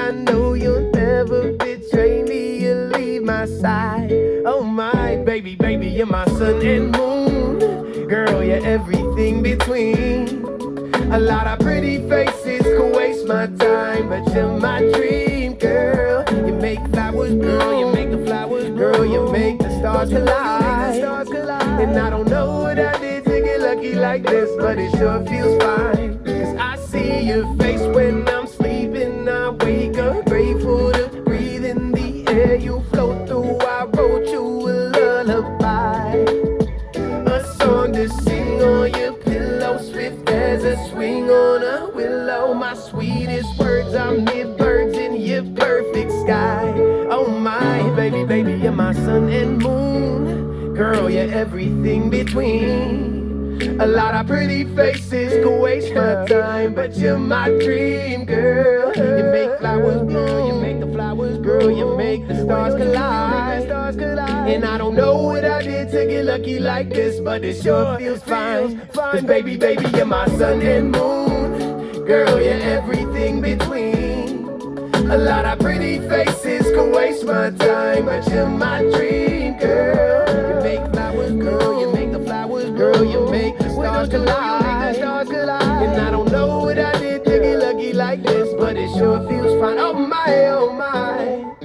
I know you'll never betray me. You'll leave my side. Oh my baby, baby, you're my sun and moon. Girl, you're everything between. A lot of pretty faces could waste my time, but you're my dream, girl. You make flowers bloom, you make the flowers bloom. Girl, you make the stars collide. And I don't know what I did to get lucky like this, but it sure feels fine. Cause I see your face when I'm sleeping. I wake up grateful to breathe in the air you float through. I wrote you a lullaby, a song to sing on your pillow, swift as a swing on a willow. My sweetest words are birds in your perfect sky. Oh my baby, baby, you're my sun and moon. Girl, you're everything between. A lot of pretty faces could waste my time, but you're my dream, girl. You make flowers bloom, you make the flowers grow, you make the stars collide. And I don't know what I did to get lucky like this, but it sure feels fine. Cause baby, baby, you're my sun and moon. Girl, you're everything between. A lot of pretty faces could waste my time, but you're my dream, girl. You make flowers grow, you make the flowers grow, you make the stars collide. And I don't know what I did to get lucky like this, but it sure feels fine. Oh my, oh my.